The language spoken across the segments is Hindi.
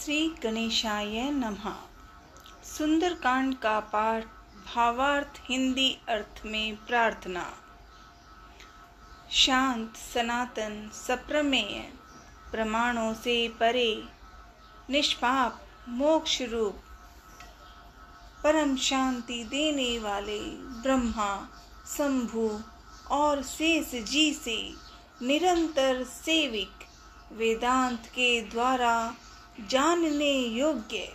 श्री गणेशाय नमः। सुंदरकांड का पाठ, भावार्थ, हिंदी अर्थ में प्रार्थना। शांत, सनातन, सप्रमेय, प्रमाणों से परे, निष्पाप, मोक्ष रूप, परम शांति देने वाले ब्रह्मा, शंभु और शेष जी से निरंतर सेविक, वेदांत के द्वारा जानने योग्य,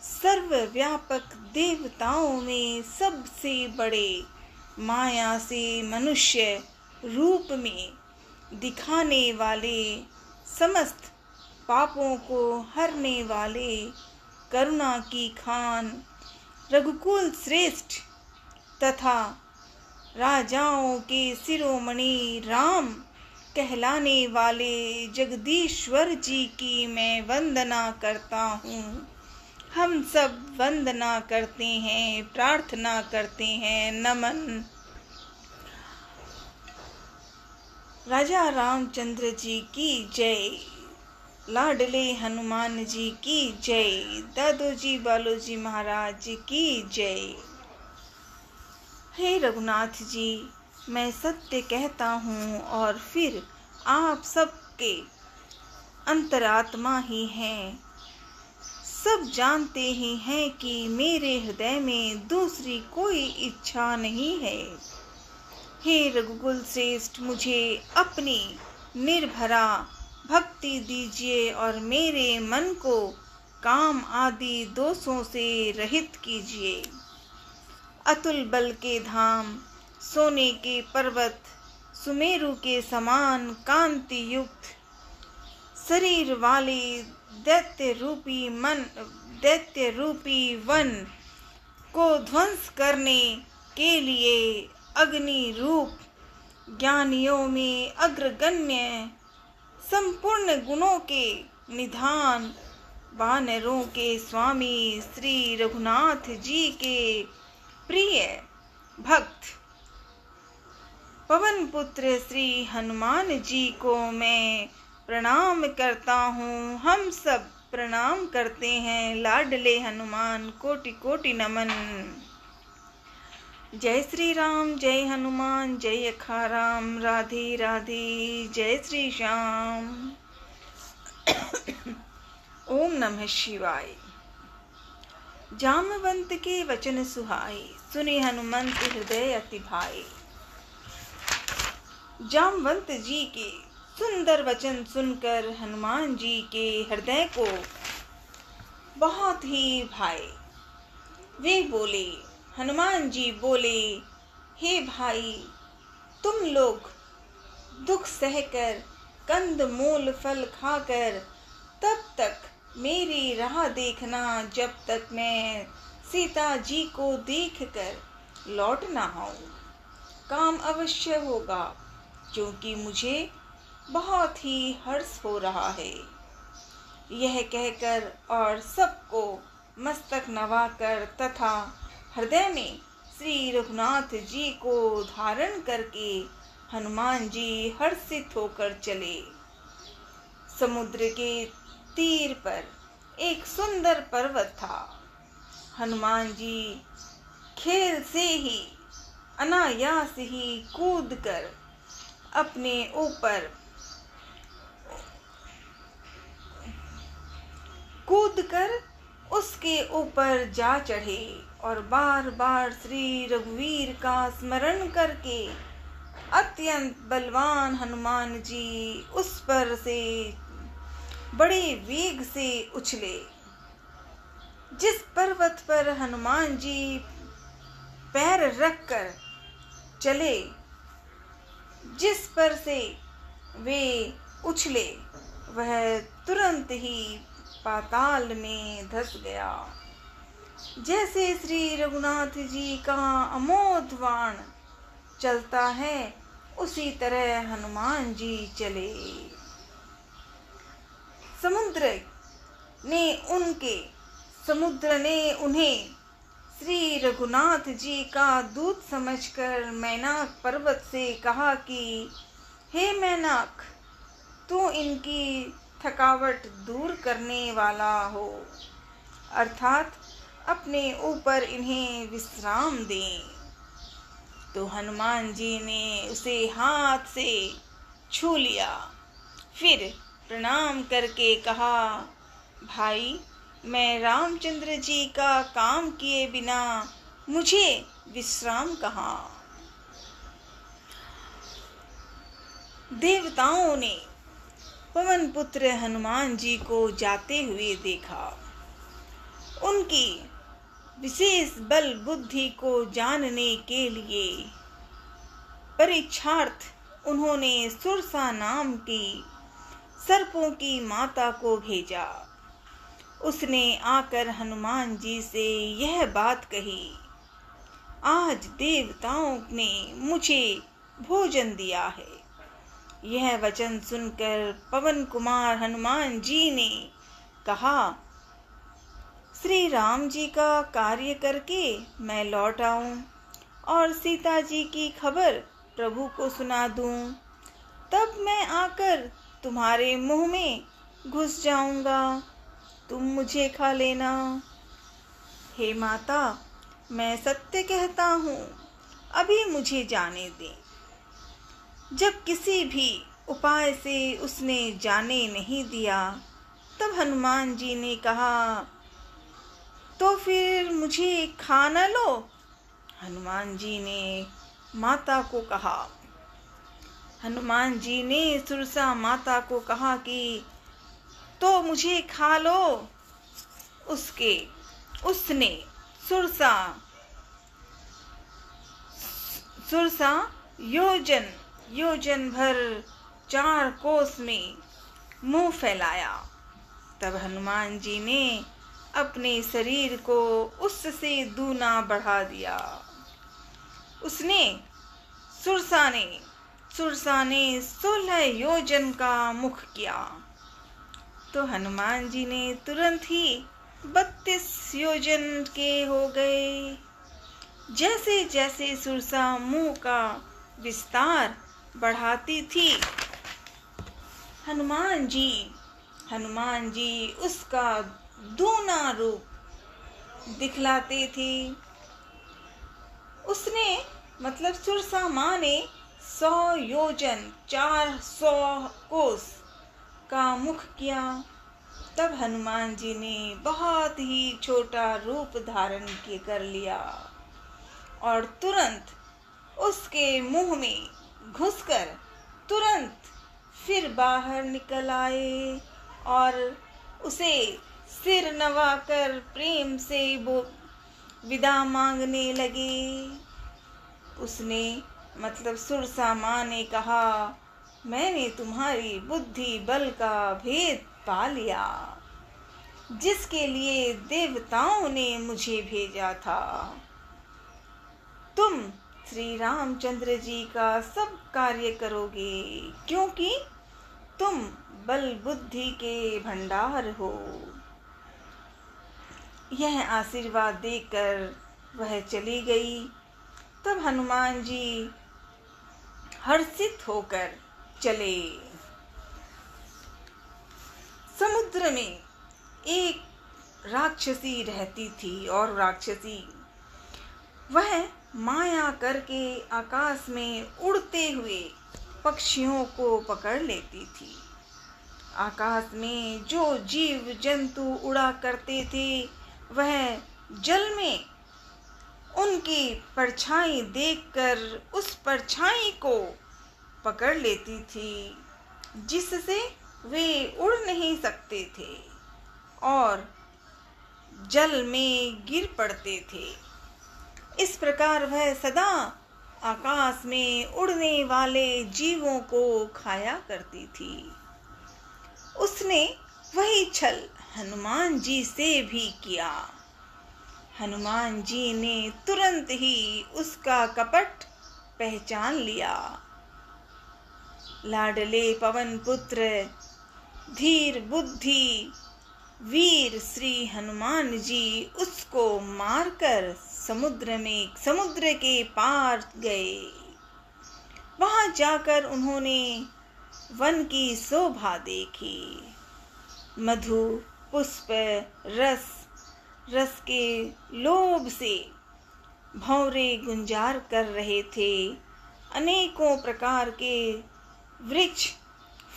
सर्वव्यापक देवताओं में सबसे बड़े, माया से मनुष्य रूप में दिखाने वाले, समस्त पापों को हरने वाले, करुणा की खान, रघुकुल श्रेष्ठ तथा राजाओं के शिरोमणि राम कहलाने वाले जगदीश्वर जी की मैं वंदना करता हूँ। हम सब वंदना करते हैं, प्रार्थना करते हैं, नमन। राजा रामचंद्र जी की जय, लाडले हनुमान जी की जय, दादोजी बालोजी महाराज की जय। हे रघुनाथ जी, मैं सत्य कहता हूँ और फिर आप सबके अंतरात्मा ही हैं। सब जानते ही हैं कि मेरे हृदय में दूसरी कोई इच्छा नहीं है। हे रघुकुल श्रेष्ठ, मुझे अपनी निर्भरा भक्ति दीजिए और मेरे मन को काम आदि दोषों से रहित कीजिए। अतुल बल के धाम, सोने के पर्वत, सुमेरु के समान कांति युक्त शरीर वाले दैत्य रूपी वन को ध्वंस करने के लिए अग्नि रूप, ज्ञानियों में अग्रगण्य, संपूर्ण गुणों के निधान, वानरों के स्वामी श्री रघुनाथ जी के प्रिय भक्त, पवन पुत्र श्री हनुमान जी को मैं प्रणाम करता हूँ। हम सब प्रणाम करते हैं। लाडले हनुमान, कोटि कोटि नमन। जय श्री राम, जय हनुमान, जय अखाराम, राधे राधे, जय श्री श्याम। ओम नमः शिवाय। जामवंत के वचन सुहाए, सुने हनुमंत हृदय अति भाए। जामवंत जी के सुंदर वचन सुनकर हनुमान जी के हृदय को बहुत ही भाए। वे बोले, हनुमान जी बोले, हे भाई, तुम लोग दुख सहकर, कंद मूल फल खाकर तब तक मेरी राह देखना जब तक मैं सीता जी को देखकर लौट ना आऊं। काम अवश्य होगा, क्योंकि मुझे बहुत ही हर्ष हो रहा है। यह कहकर और सबको मस्तक नवाकर तथा हृदय में श्री रघुनाथ जी को धारण करके हनुमान जी हर्षित होकर चले। समुद्र के तीर पर एक सुंदर पर्वत था। हनुमान जी खेल से ही, अनायास ही कूदकर अपने ऊपर उसके ऊपर जा चढ़े और बार बार श्री रघुवीर का स्मरण करके अत्यंत बलवान हनुमान जी उस पर से बड़े वेग से उछले। जिस पर्वत पर हनुमान जी पैर रखकर चले, जिस पर से वे उछले, वह तुरंत ही पाताल में धंस गया। जैसे श्री रघुनाथ जी का अमोघ बाण चलता है, उसी तरह हनुमान जी चले। समुद्र ने उन्हें श्री रघुनाथ जी का दूत समझकर मैनाक पर्वत से कहा कि हे मैनाक, तू इनकी थकावट दूर करने वाला हो, अर्थात अपने ऊपर इन्हें विश्राम दें। तो हनुमान जी ने उसे हाथ से छू लिया, फिर प्रणाम करके कहा, भाई, मैं रामचंद्र जी का काम किए बिना मुझे विश्राम कहाँ। देवताओं ने पवन पुत्र हनुमान जी को जाते हुए देखा। उनकी विशेष बल बुद्धि को जानने के लिए परीक्षार्थ उन्होंने सुरसा नाम की सर्पों की माता को भेजा। उसने आकर हनुमान जी से यह बात कही, आज देवताओं ने मुझे भोजन दिया है। यह वचन सुनकर पवन कुमार हनुमान जी ने कहा, श्री राम जी का कार्य करके मैं लौट आऊं और सीता जी की खबर प्रभु को सुना दूं, तब मैं आकर तुम्हारे मुंह में घुस जाऊंगा, तुम मुझे खा लेना। हे माता, मैं सत्य कहता हूँ, अभी मुझे जाने दें। जब किसी भी उपाय से उसने जाने नहीं दिया, तब हनुमान जी ने कहा, तो फिर मुझे खा न लो। हनुमान जी ने माता को कहा, हनुमान जी ने सुरसा माता को कहा कि तो मुझे खा लो। उसने सुरसा योजन भर 4 कोस में मुंह फैलाया। तब हनुमान जी ने अपने शरीर को उससे दूना बढ़ा दिया। सुरसा ने 16 योजन का मुख किया, तो हनुमान जी ने तुरंत ही 32 योजन के हो गए। जैसे जैसे सुरसा मुंह का विस्तार बढ़ाती थी, हनुमान जी उसका दूना रूप दिखलाते थे। उसने मतलब सुरसा माँ ने 100 योजन 400 कोस का मुख किया। तब हनुमान जी ने बहुत ही छोटा रूप धारण कर लिया और तुरंत उसके मुंह में घुसकर तुरंत फिर बाहर निकल आए और उसे सिर नवाकर प्रेम से वो विदा मांगने लगे। उसने मतलब सुरसा माँ ने कहा, मैंने तुम्हारी बुद्धि बल का भेद पा लिया, जिसके लिए देवताओं ने मुझे भेजा था। तुम श्री रामचंद्र जी का सब कार्य करोगे, क्योंकि तुम बल बुद्धि के भंडार हो। यह आशीर्वाद देकर वह चली गई। तब हनुमान जी हर्षित होकर चले। समुद्र में एक राक्षसी रहती थी और राक्षसी वह माया करके आकाश में उड़ते हुए पक्षियों को पकड़ लेती थी। आकाश में जो जीव जंतु उड़ा करते थे, वह जल में उनकी परछाई देखकर उस परछाई को पकड़ लेती थी, जिससे वे उड़ नहीं सकते थे और जल में गिर पड़ते थे। इस प्रकार वह सदा आकाश में उड़ने वाले जीवों को खाया करती थी। उसने वही छल हनुमान जी से भी किया। हनुमान जी ने तुरंत ही उसका कपट पहचान लिया। लाडले पवन पुत्र धीर बुद्धि वीर श्री हनुमान जी उसको मारकर समुद्र के पार गए। वहां जाकर उन्होंने वन की शोभा देखी। मधु, पुष्प, रस, रस के लोभ से भंवरे गुंजार कर रहे थे। अनेकों प्रकार के वृक्ष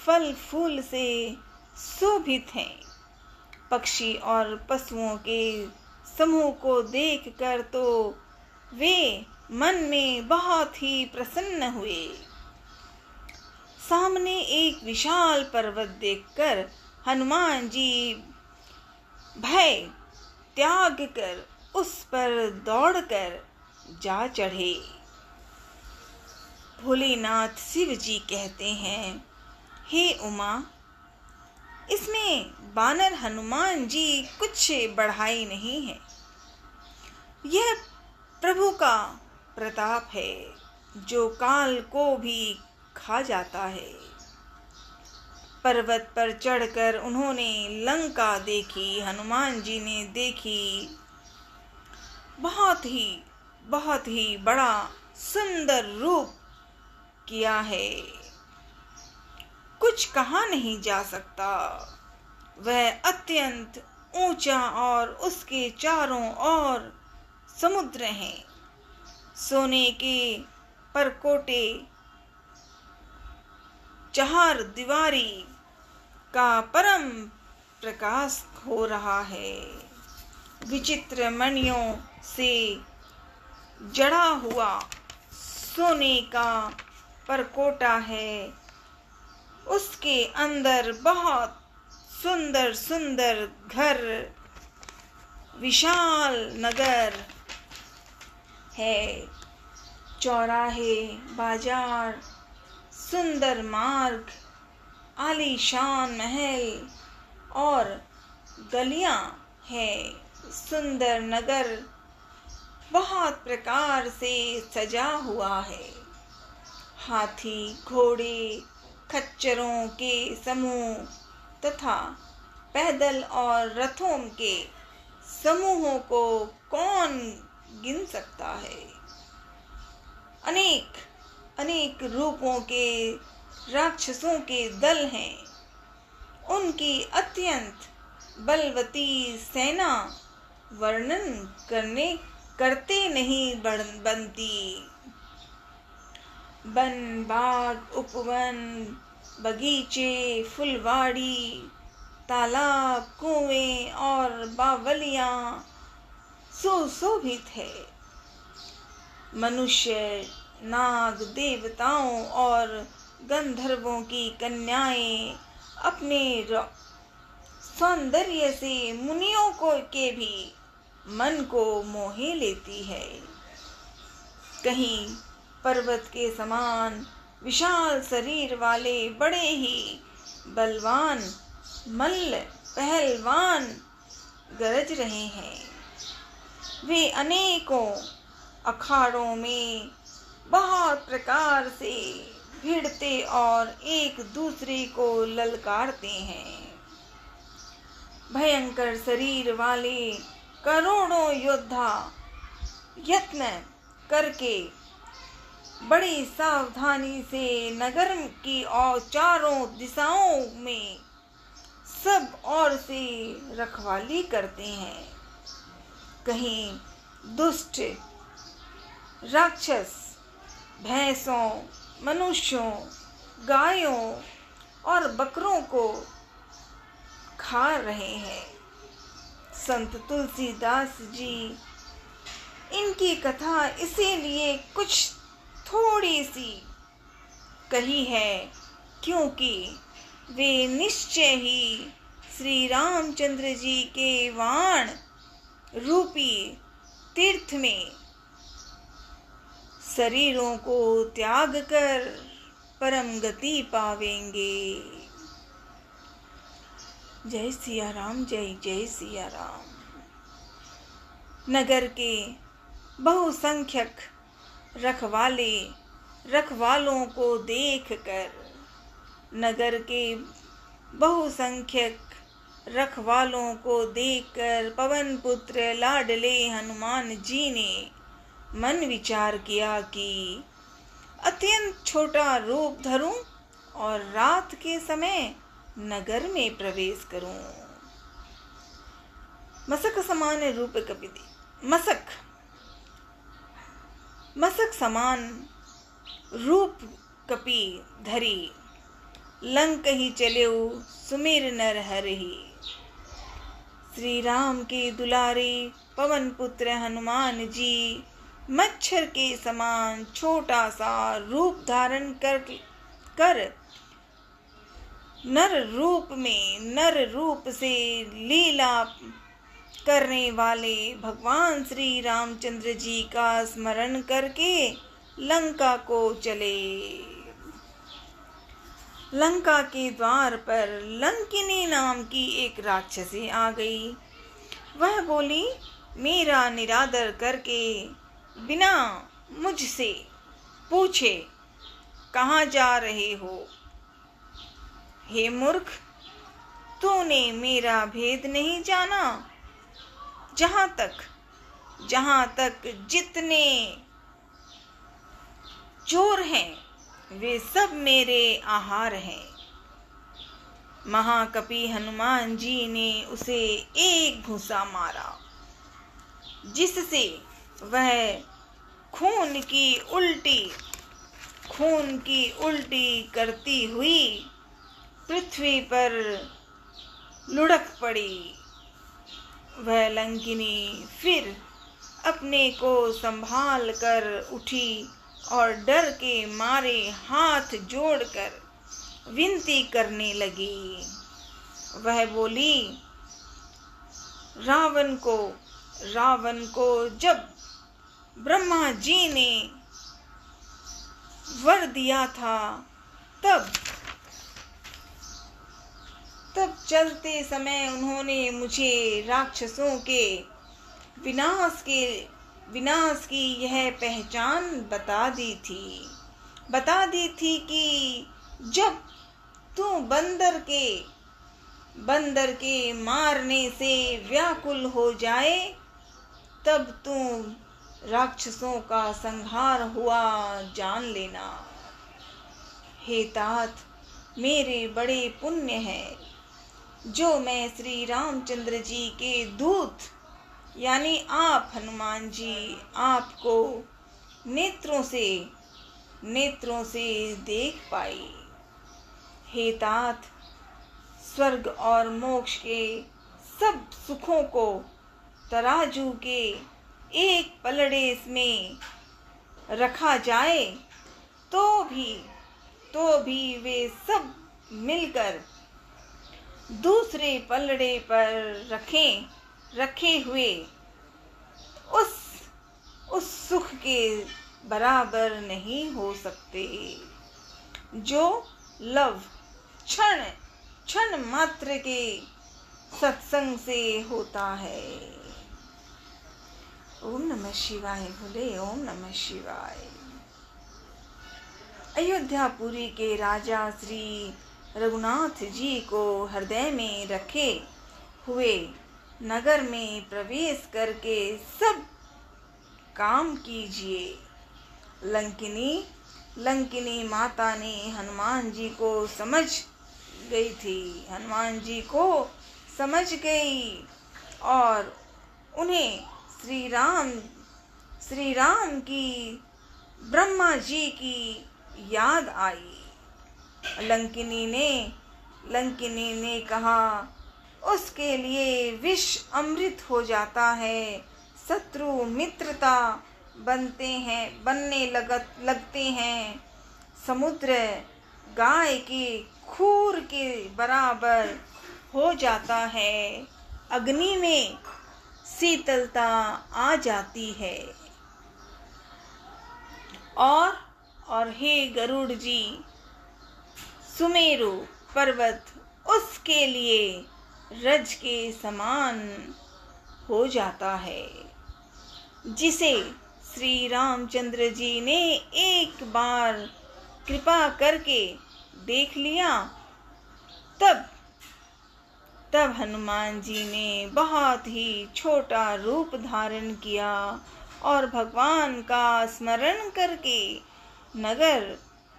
फल फूल से शोभित हैं। पक्षी और पशुओं के समूह को देखकर तो वे मन में बहुत ही प्रसन्न हुए। सामने एक विशाल पर्वत देखकर हनुमान जी भय त्याग कर उस पर दौड़कर जा चढ़े। भोलेनाथ शिव जी कहते हैं, हे उमा, इसमें बानर हनुमान जी कुछ बढ़ाई नहीं है। यह प्रभु का प्रताप है जो काल को भी खा जाता है। पर्वत पर चढ़कर उन्होंने लंका देखी। हनुमान जी ने देखी। बहुत ही बड़ा सुंदर रूप किया है, कुछ कहा नहीं जा सकता। वह अत्यंत ऊंचा और उसके चारों ओर समुद्र हैं। सोने के परकोटे चार दीवारी का परम प्रकाश हो रहा है। विचित्र मणियों से जड़ा हुआ सोने का परकोटा है। उसके अंदर बहुत सुंदर सुंदर घर, विशाल नगर है। चौराहे, बाजार, सुंदर मार्ग, आलीशान महल और गलियां है। सुंदर नगर बहुत प्रकार से सजा हुआ है। हाथी, घोड़े, खच्चरों के समूह तथा पैदल और रथों के समूहों को कौन गिन सकता है। अनेक अनेक रूपों के राक्षसों के दल हैं। उनकी अत्यंत बलवती सेना वर्णन करते नहीं बनती। वन, बाग, उपवन, बगीचे, फुलवाड़ी, तालाब, कुएं और बावलियां सुशोभित है। मनुष्य, नाग, देवताओं और गंधर्वों की कन्याएं अपने सौंदर्य से मुनियों के भी मन को मोहे लेती है। कहीं पर्वत के समान विशाल शरीर वाले बड़े ही बलवान मल्ल पहलवान गरज रहे हैं। वे अनेकों अखाड़ों में बहुत प्रकार से भिड़ते और एक दूसरे को ललकारते हैं। भयंकर शरीर वाले करोड़ों योद्धा यत्न करके बड़ी सावधानी से नगर की और चारों दिशाओं में सब ओर से रखवाली करते हैं। कहीं दुष्ट राक्षस भैंसों, मनुष्यों, गायों और बकरों को खा रहे हैं। संत तुलसीदास जी इनकी कथा इसीलिए कुछ थोड़ी सी कही है क्योंकि वे निश्चय ही श्री रामचंद्र जी के वाण रूपी तीर्थ में शरीरों को त्याग कर परम गति पावेंगे। जय सिया राम, जय जय सिया राम। नगर के बहुसंख्यक रखवालों को देखकर पवन पुत्र लाडले हनुमान जी ने मन विचार किया कि अत्यंत छोटा रूप धरूं और रात के समय नगर में प्रवेश करूं। मसक समान रूप कपि मसक समान रूप कपि धरी, लंक ही चलेऊ सुमिर नर हरहि। श्री राम के दुलारे पवन पुत्र हनुमान जी मच्छर के समान छोटा सा रूप धारण कर नर रूप से लीला करने वाले भगवान श्री रामचंद्र जी का स्मरण करके लंका को चले। लंका के द्वार पर लंकिनी नाम की एक राक्षसी आ गई। वह बोली, मेरा निरादर करके बिना मुझसे पूछे कहाँ जा रहे हो? हे मूर्ख, तूने मेरा भेद नहीं जाना। जहाँ तक जितने चोर हैं वे सब मेरे आहार हैं। महाकपि हनुमान जी ने उसे एक घूंसा मारा, जिससे वह खून की उल्टी करती हुई पृथ्वी पर लुढ़क पड़ी। वह लंकिनी फिर अपने को संभाल कर उठी और डर के मारे हाथ जोड़कर विनती करने लगी। वह बोली, रावण को जब ब्रह्मा जी ने वर दिया था तब चलते समय उन्होंने मुझे राक्षसों के विनाश की यह पहचान बता दी थी कि जब तू बंदर के मारने से व्याकुल हो जाए तब तू राक्षसों का संहार हुआ जान लेना। हे तात, मेरे बड़े पुण्य है जो मैं श्री रामचंद्र जी के दूत यानी आप हनुमान जी आपको नेत्रों से देख पाई। हे तात, स्वर्ग और मोक्ष के सब सुखों को तराजू के एक पलड़े में रखा जाए तो भी वे सब मिलकर दूसरे पलड़े पर रखे हुए उस सुख के बराबर नहीं हो सकते जो लव क्षण मात्र के सत्संग से होता है। ओम नमः शिवाय बोले, ओम नमः शिवाय। अयोध्यापुरी के राजा श्री रघुनाथ जी को हृदय में रखे हुए नगर में प्रवेश करके सब काम कीजिए। लंकिनी माता ने हनुमान जी को समझ गई और उन्हें श्री राम की ब्रह्मा जी की याद आई। लंकिनी ने कहा, उसके लिए विष अमृत हो जाता है, शत्रु मित्रता बनने लगते हैं, समुद्र गाय के खूर के बराबर हो जाता है, अग्नि में शीतलता आ जाती है। और हे गरुड़ जी, सुमेरु पर्वत उसके लिए रज के समान हो जाता है। जिसे श्री रामचंद्र जी ने एक बार कृपा करके देख लिया, तब हनुमान जी ने बहुत ही छोटा रूप धारण किया और भगवान का स्मरण करके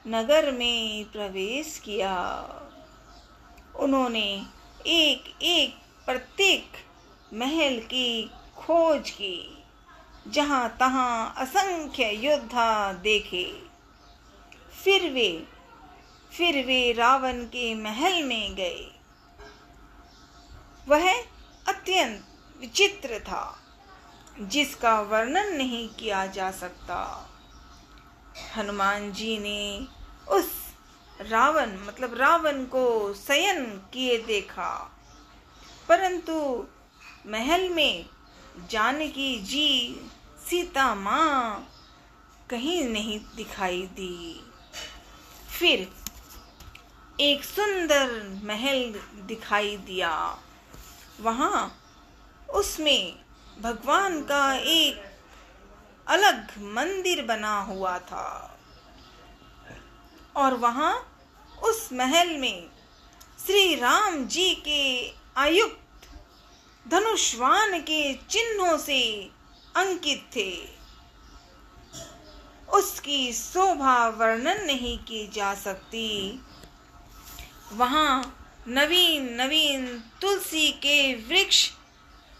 नगर में प्रवेश किया। उन्होंने एक एक प्रत्येक महल की खोज की, जहां तहां असंख्य योद्धा देखे। फिर वे रावण के महल में गए। वह अत्यंत विचित्र था, जिसका वर्णन नहीं किया जा सकता। हनुमान जी ने उस रावण को शयन किए देखा, परंतु महल में जानकी जी, सीता माँ कहीं नहीं दिखाई दी। फिर एक सुंदर महल दिखाई दिया। वहां उसमें भगवान का एक अलग मंदिर बना हुआ था, और वहां उस महल में श्री राम जी के आयुक्त धनुष्वान के चिन्हों से अंकित थे। उसकी शोभा वर्णन नहीं की जा सकती। वहां नवीन नवीन तुलसी के वृक्ष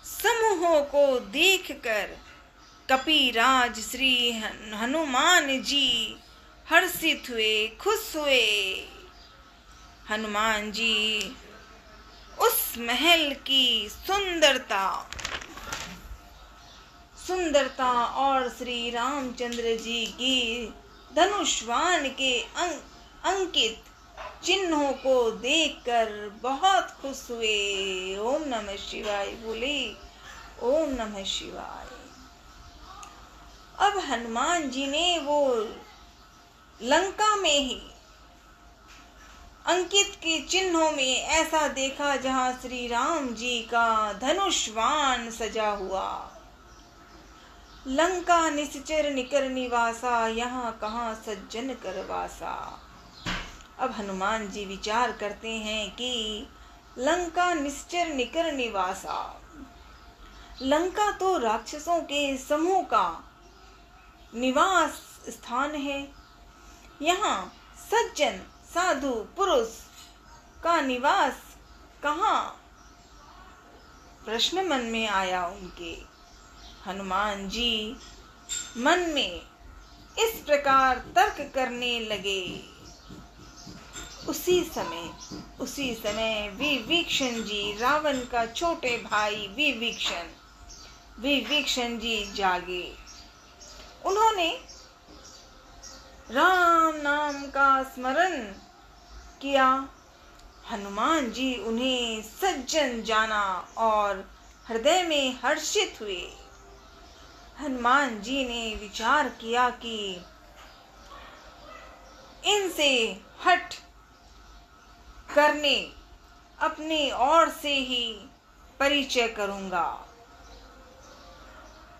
समूहों को देखकर कपिराज श्री हनुमान जी हर्षित हुए, खुश हुए। हनुमान जी उस महल की सुंदरता और श्री रामचंद्र जी की धनुष्वान के अंकित चिन्हों को देखकर बहुत खुश हुए। ओम नमः शिवाय बोले। ओम नमः शिवाय। अब हनुमान जी ने वो लंका में ही अंकित के चिन्हों में ऐसा देखा, जहां श्री राम जी का धनुष्वान सजा हुआ। लंका निश्चर निकर निवासा, यहाँ कहाँ सज्जन करवासा। अब हनुमान जी विचार करते हैं कि लंका निश्चर निकर निवासा, लंका तो राक्षसों के समूह का निवास स्थान है। यहाँ सज्जन साधु पुरुष का निवास कहाँ? प्रश्न मन में आया उनके। हनुमान जी मन में इस प्रकार तर्क करने लगे। उसी समय विभीषण जी, रावण का छोटे भाई विभीषण जी जागे। उन्होंने राम नाम का स्मरण किया। हनुमान जी उन्हें सज्जन जाना और हृदय में हर्षित हुए। हनुमान जी ने विचार किया कि इनसे हट करने अपने ओर से ही परिचय करूंगा,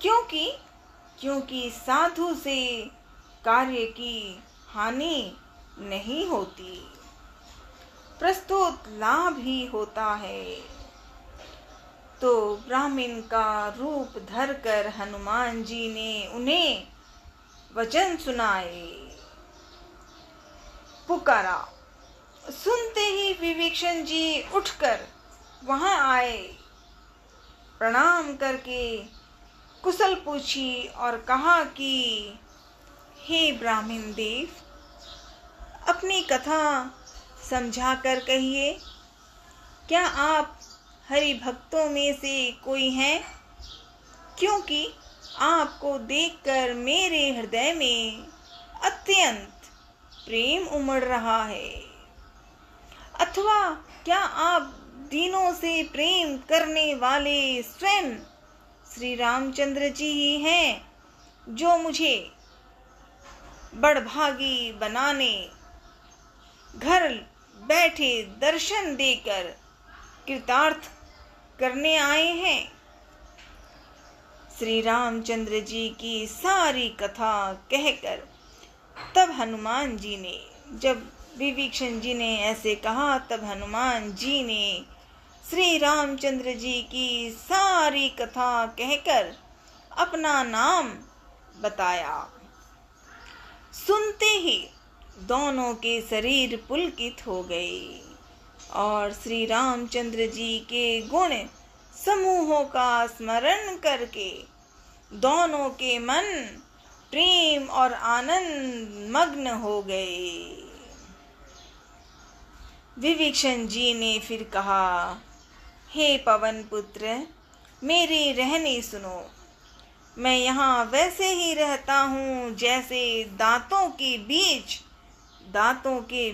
क्योंकि साधु से कार्य की हानि नहीं होती, प्रस्तुत लाभ ही होता है। तो ब्राह्मण का रूप धरकर हनुमान जी ने उन्हें वचन सुनाए, पुकारा। सुनते ही विभीषण जी उठकर वहां आए, प्रणाम करके कुशल पूछी और कहा कि हे ब्राह्मण देव, अपनी कथा समझाकर कहिए, क्या आप हरि भक्तों में से कोई हैं? क्योंकि आपको देखकर मेरे हृदय में अत्यंत प्रेम उमड़ रहा है। अथवा क्या आप दीनों से प्रेम करने वाले स्वयं श्री रामचंद्र जी ही हैं, जो मुझे बड़भागी बनाने घर बैठे दर्शन देकर कृतार्थ करने आए हैं? श्री रामचंद्र जी की सारी कथा कहकर तब हनुमान जी ने, जब विभीषण जी ने ऐसे कहा, तब हनुमान जी ने श्री रामचंद्र जी की सारी कथा कहकर अपना नाम बताया। सुनते ही दोनों के शरीर पुलकित हो गए। और श्री रामचंद्र जी के गुण समूहों का स्मरण करके दोनों के मन प्रेम और आनंद मग्न हो गए। विभीषण जी ने फिर कहा, हे पवन पुत्र, मेरी रहनी सुनो। मैं यहाँ वैसे ही रहता हूँ जैसे दांतों के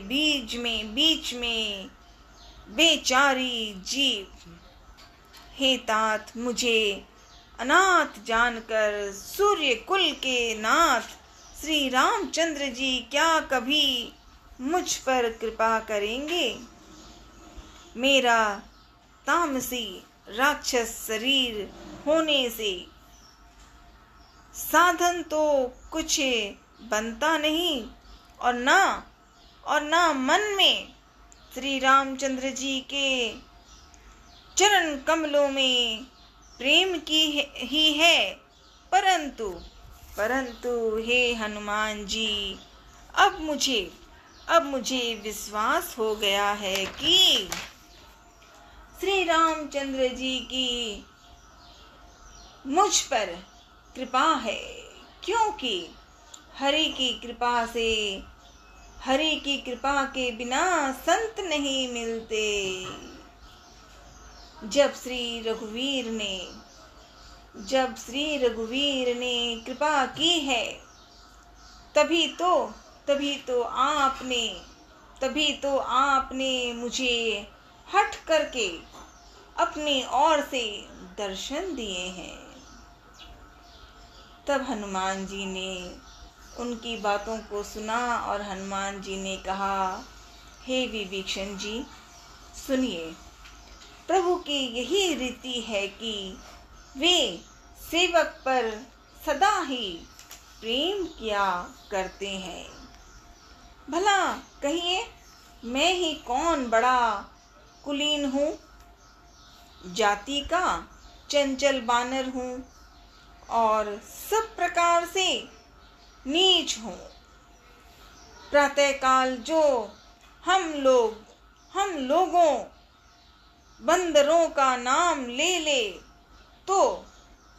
बीच में बेचारी जीव। हे तात, मुझे अनाथ जानकर सूर्य कुल के नाथ श्री रामचंद्र जी क्या कभी मुझ पर कृपा करेंगे? मेरा तामसी राक्षस शरीर होने से साधन तो कुछ बनता नहीं, और ना मन में श्री रामचंद्र जी के चरण कमलों में प्रेम की ही है। परंतु हे हनुमान जी, अब मुझे विश्वास हो गया है कि श्री रामचंद्र जी की मुझ पर कृपा है, क्योंकि हरि की कृपा के बिना संत नहीं मिलते। जब श्री रघुवीर ने कृपा की है, तभी तो आपने मुझे हट करके अपनी ओर से दर्शन दिए हैं। तब हनुमान जी ने उनकी बातों को सुना और हनुमान जी ने कहा, हे विभीषण जी, सुनिए, प्रभु की यही रीति है कि वे सेवक पर सदा ही प्रेम किया करते हैं। भला कहिए, मैं ही कौन बड़ा कुलीन हूँ, जाति का चंचल बानर हूँ और सब प्रकार से नीच हूँ। प्रातःकाल जो हम लोगों बंदरों का नाम ले तो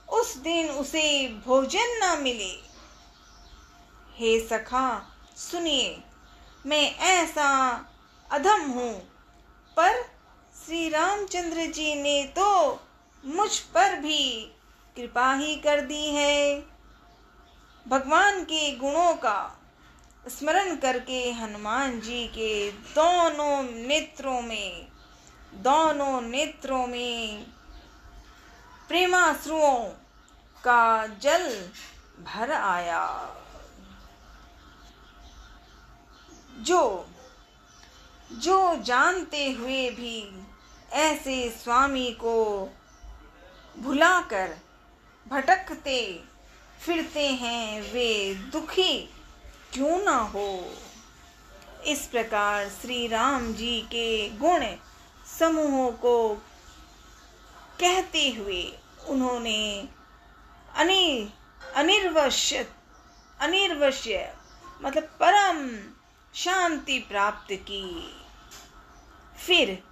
उस दिन उसे भोजन न मिले। हे सखा, सुनिए, मैं ऐसा अधम हूँ, पर श्री रामचंद्र जी ने तो मुझ पर भी कृपा ही कर दी है। भगवान के गुणों का स्मरण करके हनुमान जी के दोनों नेत्रों में प्रेमाश्रुओं का जल भर आया। जो जानते हुए भी ऐसे स्वामी को भुलाकर भटकते फिरते हैं, वे दुखी क्यों ना हो। इस प्रकार श्री राम जी के गुण समूहों को कहते हुए उन्होंने अनिर्वश्य मतलब परम शांति प्राप्त की। फिर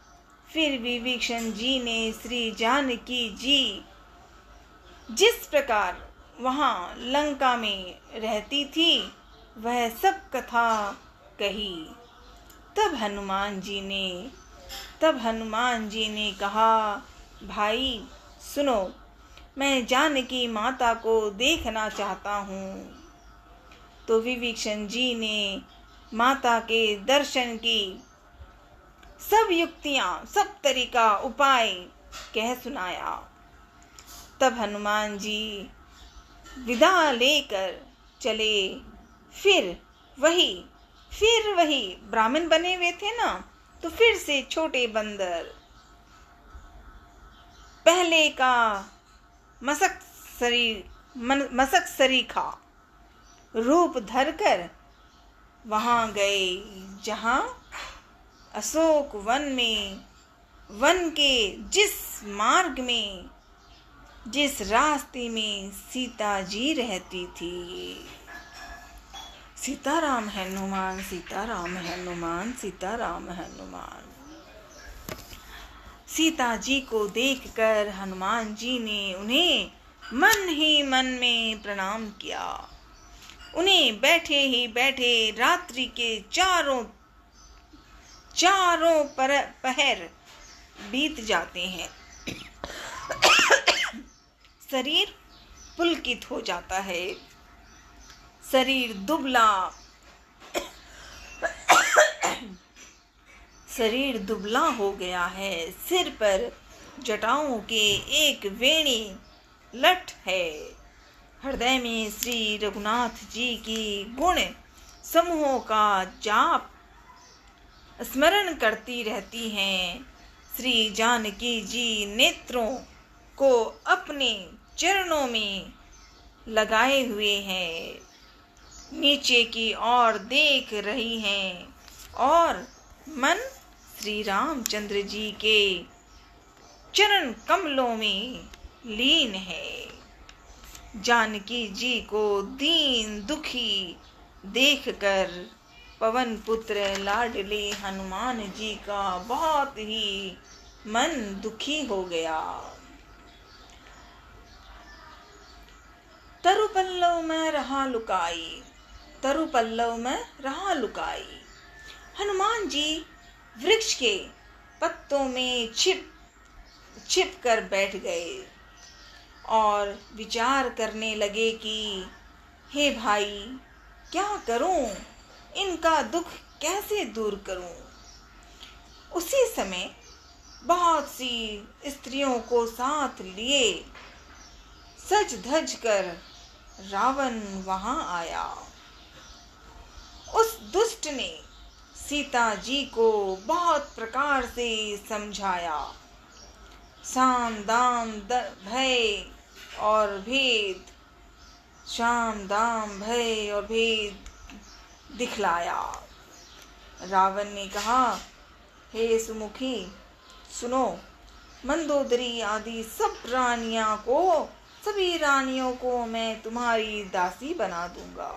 विभीषण जी ने श्री जानकी जी जिस प्रकार वहाँ लंका में रहती थी वह सब कथा कही। तब हनुमान जी ने कहा, भाई सुनो, मैं जानकी माता को देखना चाहता हूँ। तो विभीषण जी ने माता के दर्शन की सब युक्तियाँ, सब तरीका उपाय कह सुनाया। तब हनुमान जी विदा लेकर चले। फिर वही ब्राह्मण बने हुए थे ना, तो फिर से छोटे बंदर पहले का मसक सरीखा रूप धरकर वहां गए, जहां अशोक वन के जिस रास्ते में सीता जी रहती थी। सीताराम हनुमान, सीताराम हनुमान, सीताराम हनुमान। सीता जी को देखकर हनुमान जी ने उन्हें मन ही मन में प्रणाम किया। उन्हें बैठे ही बैठे रात्रि के चारों पहर बीत जाते हैं। शरीर पुलकित हो जाता है, शरीर दुबला हो गया है। सिर पर जटाओं के एक वेणी लठ है। हृदय में श्री रघुनाथ जी की गुण समूहों का जाप स्मरण करती रहती हैं। श्री जानकी जी नेत्रों को अपने चरणों में लगाए हुए हैं, नीचे की ओर देख रही हैं और मन श्री रामचंद्र जी के चरण कमलों में लीन है। जानकी जी को दीन दुखी देखकर पवन पुत्र लाडले हनुमान जी का बहुत ही मन दुखी हो गया। तरु पल्लव में रहा लुकाई, तरु पल्लव में रहा लुकाई। हनुमान जी वृक्ष के पत्तों में छिप कर बैठ गए और विचार करने लगे कि हे भाई, क्या करूं, इनका दुख कैसे दूर करूं। उसी समय बहुत सी स्त्रियों को साथ लिए सज धज कर रावण वहां आया। उस दुष्ट ने सीता जी को बहुत प्रकार से समझाया। साम दाम भय और भेद, साम दाम भय और भेद दिखलाया। रावण ने कहा, हे सुमुखी सुनो, मंदोदरी आदि सभी रानियों को मैं तुम्हारी दासी बना दूंगा।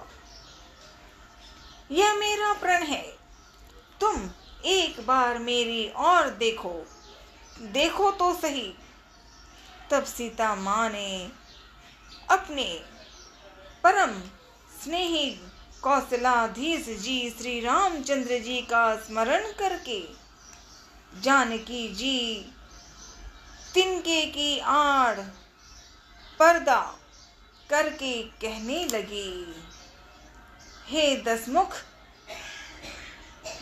यह मेरा प्रण है, तुम एक बार मेरी ओर देखो तो सही। तब सीता माँ ने अपने परम स्नेही कौशलाधीश जी श्री रामचंद्र जी का स्मरण करके जानकी जी तिनके की आड़ पर्दा करके कहने लगी, हे दसमुख,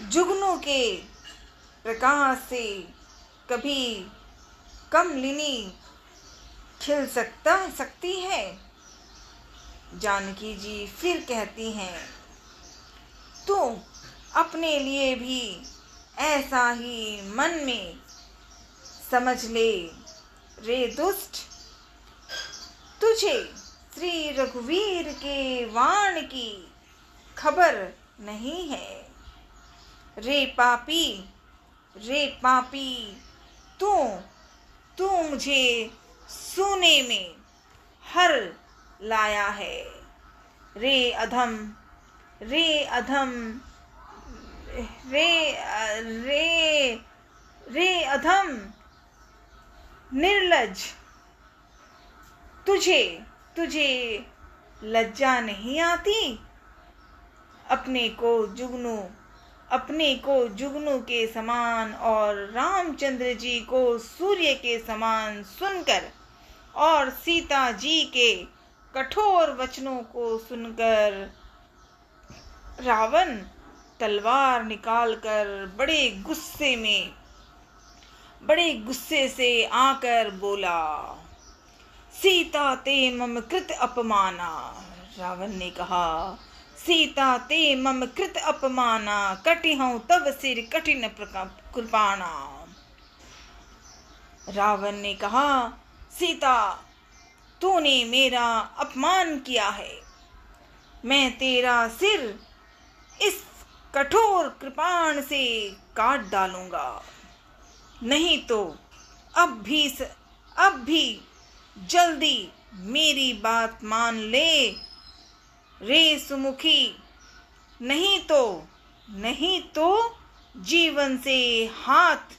जुगनू के प्रकाश से कभी कमलिनी खिल सकती है। जानकी जी फिर कहती हैं, तू अपने लिए भी ऐसा ही मन में समझ ले रे दुष्ट। तुझे श्री रघुवीर के वाण की खबर नहीं है। रे पापी, तू मुझे सोने में हर लाया है। रे अधम निर्लज, तुझे लज्जा नहीं आती। अपने को जुगनू के समान और रामचंद्र जी को सूर्य के समान सुनकर और सीता जी के कठोर वचनों को सुनकर रावण तलवार निकालकर बड़े गुस्से से आकर बोला, सीता ते मम कृत अपमाना। रावण ने कहा, सीता ते मम कृत अपमाना, कटिहूं तब सिर कठिन कृपाणा। रावण ने कहा, सीता, तूने मेरा अपमान किया है, मैं तेरा सिर इस कठोर कृपाण से काट डालूंगा। नहीं तो अब भी जल्दी मेरी बात मान ले रे सुमुखी, नहीं तो जीवन से हाथ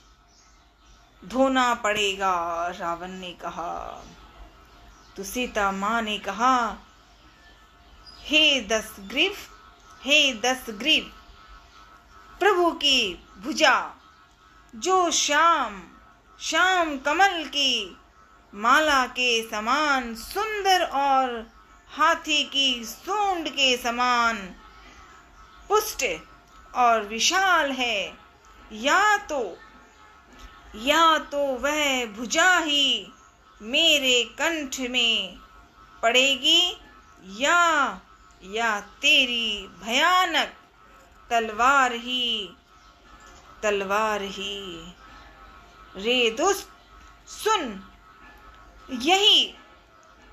धोना पड़ेगा, रावण ने कहा। तो सीता माँ ने कहा, हे दशग्रीव, हे दशग्रीव, प्रभु की भुजा जो श्याम कमल की माला के समान सुंदर और हाथी की सूंड के समान पुष्ट और विशाल है, या तो वह भुजा ही मेरे कंठ में पड़ेगी, या तेरी भयानक तलवार ही। रे दुष्ट, सुन,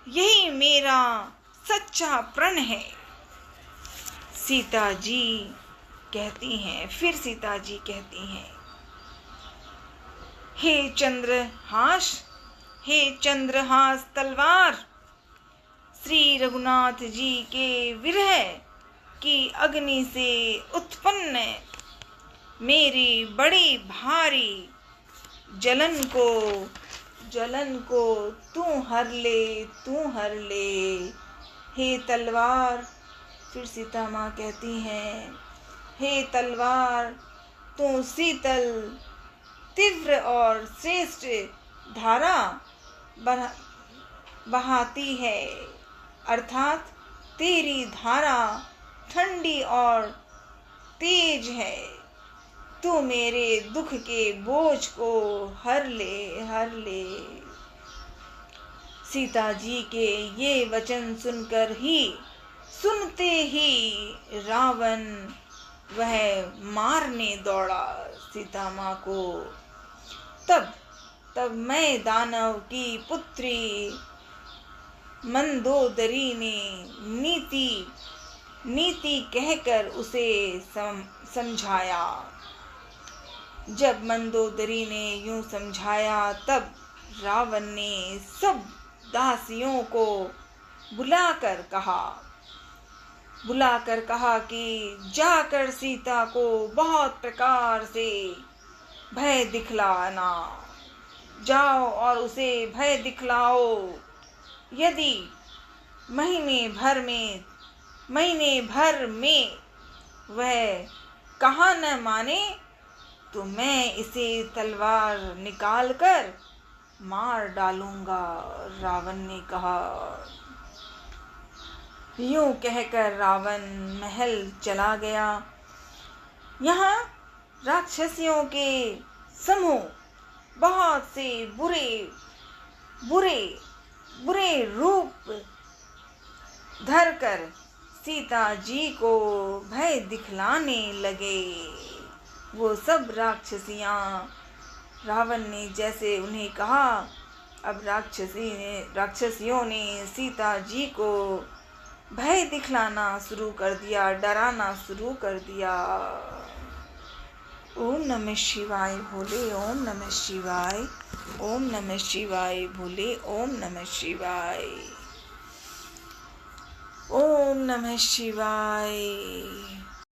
यही मेरा सच्चा प्रण है। सीता जी कहती हैं, फिर सीता जी कहती हैं, हे चंद्रहास तलवार, श्री रघुनाथ जी के विरह की अग्नि से उत्पन्न मेरी बड़ी भारी जलन को तू हर ले। हे तलवार, फिर सीता माँ कहती हैं, हे तलवार, तू शीतल, तीव्र और श्रेष्ठ धारा बहाती है, अर्थात तेरी धारा ठंडी और तेज है। तू मेरे दुख के बोझ को हर ले। सीता जी के ये वचन सुनते ही रावण वह मारने दौड़ा सीता माँ को। तब मैं दानव की पुत्री मंदोदरी ने नीति कहकर उसे समझाया। जब मंदोदरी ने यूं समझाया, तब रावण ने सब दासियों को बुलाकर कहा कि जाकर सीता को बहुत प्रकार से भय दिखलाना। जाओ और उसे भय दिखलाओ। यदि महीने भर में वह कहा न माने तो मैं इसे तलवार निकालकर मार डालूंगा, रावण ने कहा। यूं कहकर रावण महल चला गया। यहाँ राक्षसियों के समूह बहुत से बुरे रूप धरकर सीता जी को भय दिखलाने लगे। वो सब राक्षसियाँ, रावण ने जैसे उन्हें कहा, अब राक्षसियों ने सीता जी को भय दिखलाना शुरू कर दिया, डराना शुरू कर दिया। ओम नमः शिवाय भोले, ओम नमः शिवाय, ओम नमः शिवाय भोले, ओम नमः शिवाय, ओम नमः शिवाय।